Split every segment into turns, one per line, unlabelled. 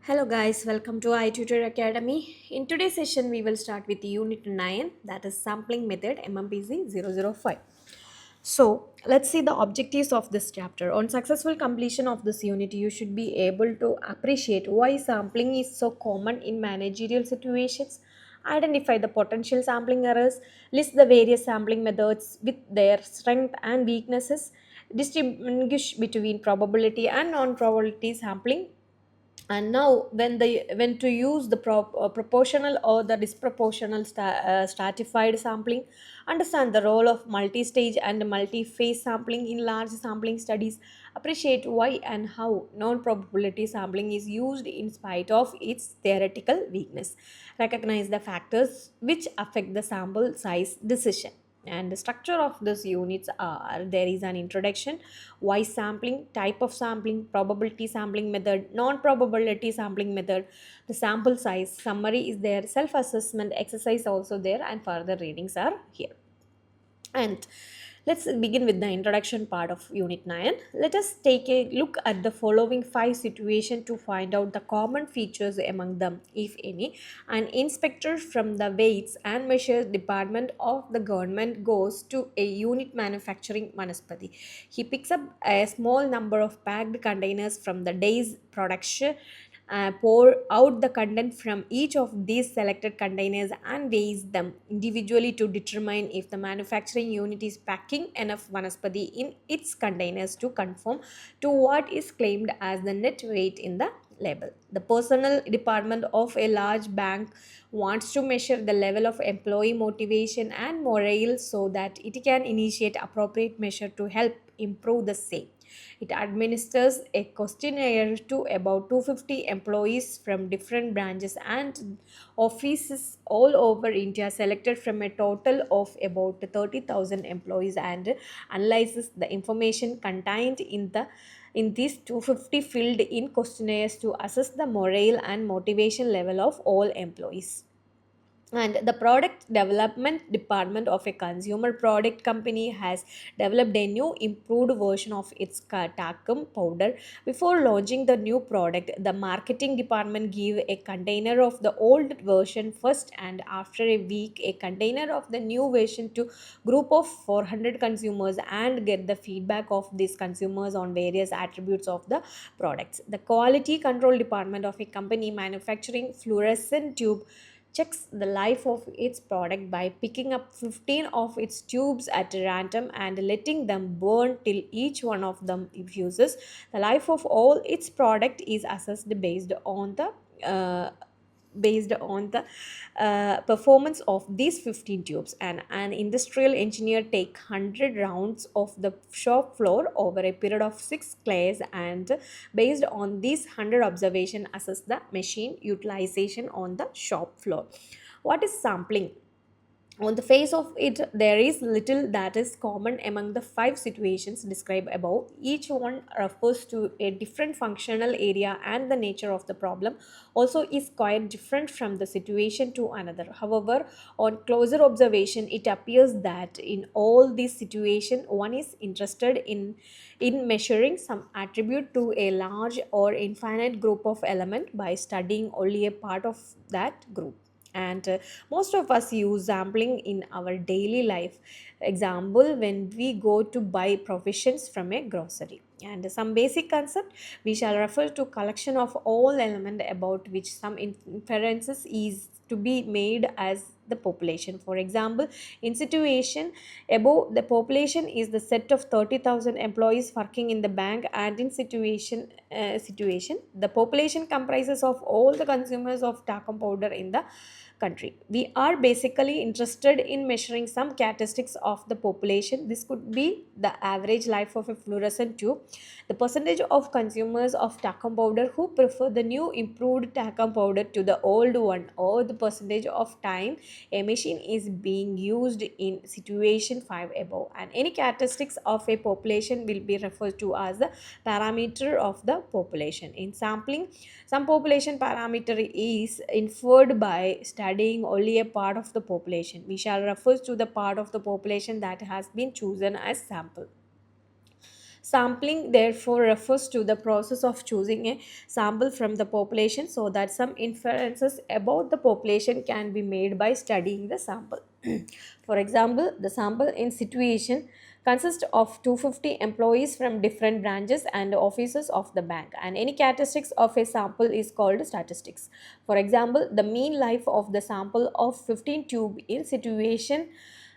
Hello guys, welcome to i-tutor Academy. In today's session, we will start with Unit 9, that is sampling method MMPC005. So, let's see the objectives of this chapter. On successful completion of this unit, you should be able to appreciate why sampling is so common in managerial situations, identify the potential sampling errors, list the various sampling methods with their strength and weaknesses, distinguish between probability and non-probability sampling, and now when to use the proportional or the disproportional stratified sampling, understand the role of multi-stage and multi-phase sampling in large sampling studies, appreciate why and how non-probability sampling is used in spite of its theoretical weakness, recognize the factors which affect the sample size decision. And the structure of these units are: there is an introduction, why sampling, type of sampling, probability sampling method, non-probability sampling method, the sample size, summary is there, self-assessment exercise also there, and further readings are here. And let's begin with the introduction part of Unit 9. Let us take a look at the following 5 situations to find out the common features among them, if any. An inspector from the Weights and Measures Department of the government goes to a unit manufacturing Vanaspati. He picks up a small number of packed containers from the day's production, pour out the content from each of these selected containers and weighs them individually to determine if the manufacturing unit is packing enough vanaspati in its containers to conform to what is claimed as the net weight in the label. The personnel department of a large bank wants to measure the level of employee motivation and morale so that it can initiate appropriate measure to help improve the same. It administers a questionnaire to about 250 employees from different branches and offices all over India, selected from a total of about 30,000 employees, and analyzes the information contained in these 250 filled in questionnaires to assess the morale and motivation level of all employees. And the product development department of a consumer product company has developed a new improved version of its talcum powder. Before launching the new product, the marketing department give a container of the old version first, and after a week a container of the new version to group of 400 consumers and get the feedback of these consumers on various attributes of the products. The quality control department of a company manufacturing fluorescent tube checks the life of its product by picking up 15 of its tubes at random and letting them burn till each one of them fuses. The life of all its product is assessed based on the performance of these 15 tubes, and an industrial engineer take 100 rounds of the shop floor over a period of 6 clays, and based on these 100 observation assess the machine utilization on the shop floor. What is sampling? On the face of it, there is little that is common among the 5 situations described above. Each one refers to a different functional area, and the nature of the problem also is quite different from the situation to another. However, on closer observation, it appears that in all these situations, one is interested in measuring some attribute to a large or infinite group of element by studying only a part of that group. And most of us use sampling in our daily life. Example, when we go to buy provisions from a grocery. And some basic concept, we shall refer to collection of all element about which some inferences is to be made as the population. For example, in situation above, the population is the set of 30,000 employees working in the bank, and in situation the population comprises of all the consumers of talcum powder in the country. We are basically interested in measuring some characteristics of the population. This could be the average life of a fluorescent tube, the percentage of consumers of talcum powder who prefer the new improved talcum powder to the old one, or the percentage of time a machine is being used in situation 5 above. And any characteristics of a population will be referred to as the parameter of the population. In sampling, some population parameter is inferred by studying only a part of the population. We shall refer to the part of the population that has been chosen as sample. Sampling therefore refers to the process of choosing a sample from the population so that some inferences about the population can be made by studying the sample. For example, the sample in situation consists of 250 employees from different branches and offices of the bank, and any characteristics of a sample is called statistics. For example, the mean life of the sample of 15 tube in situation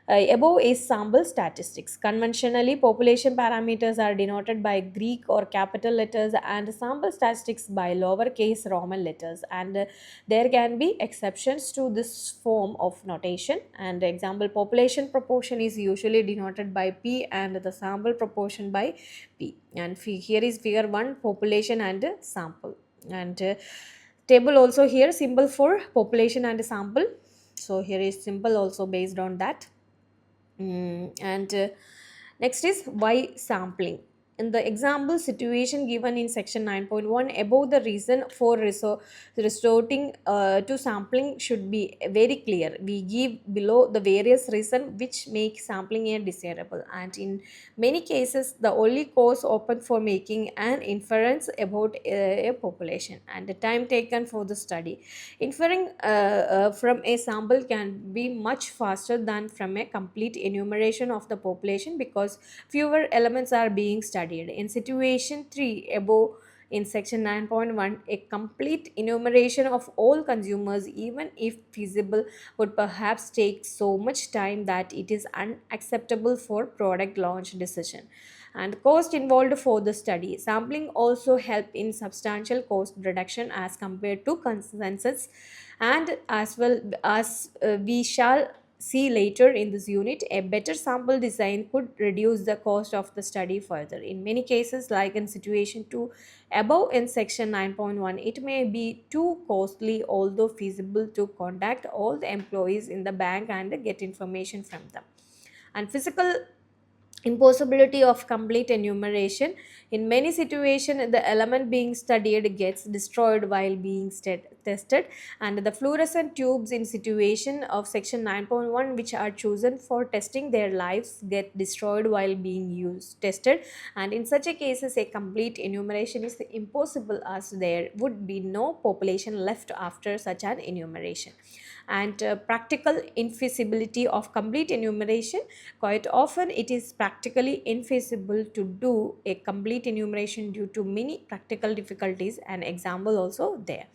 above is sample statistics. Conventionally, population parameters are denoted by Greek or capital letters and sample statistics by lowercase Roman letters. And there can be exceptions to this form of notation. And example, population proportion is usually denoted by P and the sample proportion by P. And here is figure 1, population and sample. And table also here, symbol for population and sample. So here is symbol also based on that. And next is why sampling. In the example situation given in section 9.1 above, the reason for resorting to sampling should be very clear. We give below the various reasons which make sampling a desirable, and in many cases the only cause open for making an inference about a population and the time taken for the study. Inferring from a sample can be much faster than from a complete enumeration of the population because fewer elements are being studied. In situation 3 above, in section 9.1, a complete enumeration of all consumers, even if feasible, would perhaps take so much time that it is unacceptable for product launch decision. And cost involved for the study. Sampling also help in substantial cost reduction as compared to consensus, and as well as we shall see later in this unit, a better sample design could reduce the cost of the study further. In many cases, like in situation 2 above in section 9.1, it may be too costly, although feasible, to contact all the employees in the bank and get information from them. And physical impossibility of complete enumeration. In many situations, the element being studied gets destroyed while being tested, and the fluorescent tubes in situation of section 9.1 which are chosen for testing their lives get destroyed while being tested, and in such a cases a complete enumeration is impossible as there would be no population left after such an enumeration. And practical infeasibility of complete enumeration. Quite often it is practically infeasible to do a complete enumeration due to many practical difficulties, and example also there.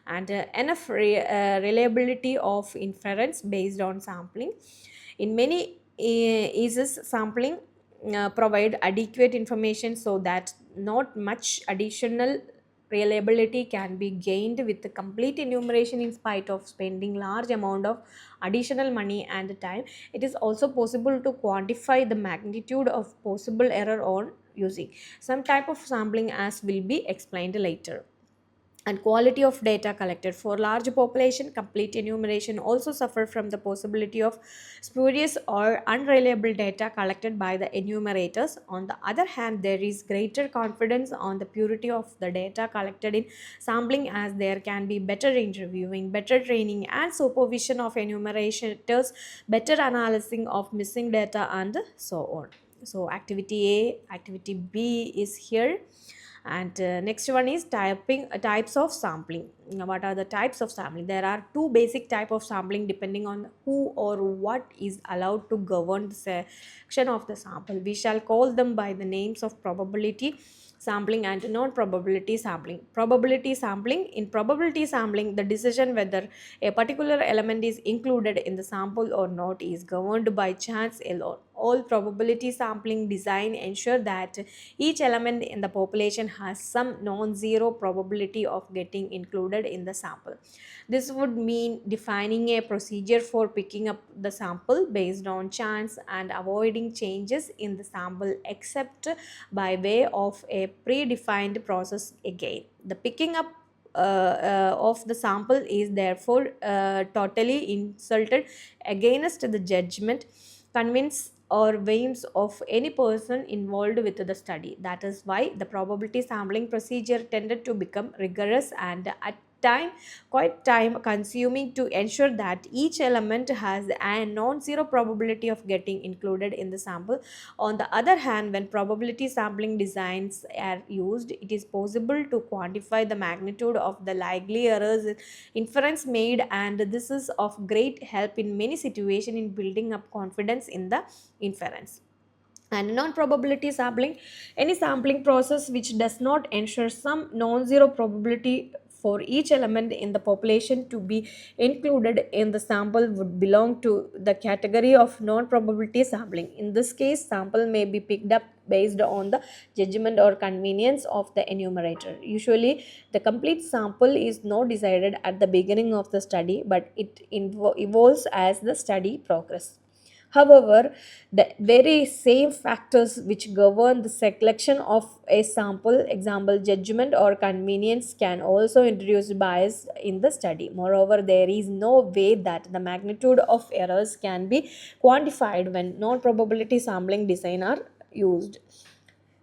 And enough reliability of inference based on sampling. In many cases, sampling provide adequate information so that not much additional reliability can be gained with the complete enumeration in spite of spending large amount of additional money and time. It is also possible to quantify the magnitude of possible error on using some type of sampling, as will be explained later. And quality of data collected. For large population, complete enumeration also suffer from the possibility of spurious or unreliable data collected by the enumerators. On the other hand, there is greater confidence on the purity of the data collected in sampling, as there can be better interviewing, better training and supervision of enumerators, better analyzing of missing data, and so on. So activity A, activity B is here. And next one is types of sampling. Now, what are the types of sampling? There are two basic type of sampling depending on who or what is allowed to govern the section of the sample. We shall call them by the names of probability sampling and non-probability sampling. Probability sampling. In probability sampling, the decision whether a particular element is included in the sample or not is governed by chance alone. All probability sampling design ensure that each element in the population has some non-zero probability of getting included in the sample. This would mean defining a procedure for picking up the sample based on chance and avoiding changes in the sample except by way of a predefined process again. The picking up of the sample is therefore totally insulted against the judgment, convince or whims of any person involved with the study. That is why the probability sampling procedure tended to become rigorous and quite time consuming to ensure that each element has a non-zero probability of getting included in the sample. On the other hand, when probability sampling designs are used, it is possible to quantify the magnitude of the likely errors inference made, and this is of great help in many situations in building up confidence in the inference. And non-probability sampling, any sampling process which does not ensure some non-zero probability for each element in the population to be included in the sample would belong to the category of non-probability sampling. In this case, sample may be picked up based on the judgment or convenience of the enumerator. Usually the complete sample is not decided at the beginning of the study, but it evolves as the study progresses. However, the very same factors which govern the selection of a sample, example judgment or convenience, can also introduce bias in the study. Moreover, there is no way that the magnitude of errors can be quantified when non-probability sampling design are used.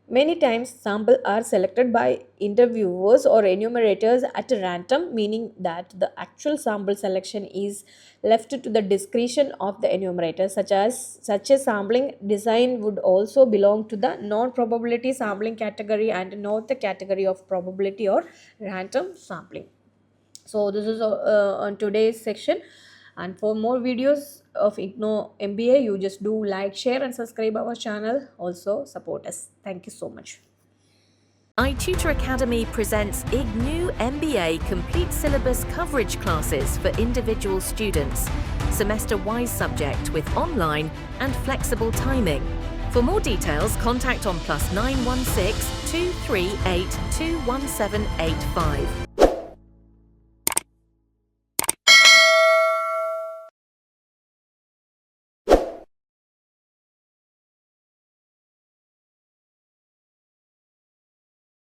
Many times, samples are selected by interviewers or enumerators at random, meaning that the actual sample selection is left to the discretion of the enumerator. Such a sampling design would also belong to the non-probability sampling category and not the category of probability or random sampling. So this is on today's section, and for more videos of Igno MBA, you just do like, share and subscribe our channel. Also support us. Thank you so much.
i-tutor Academy presents IGNOU MBA complete syllabus coverage classes for individual students, semester-wise subject with online and flexible timing. For more details, contact on +916 238 21785.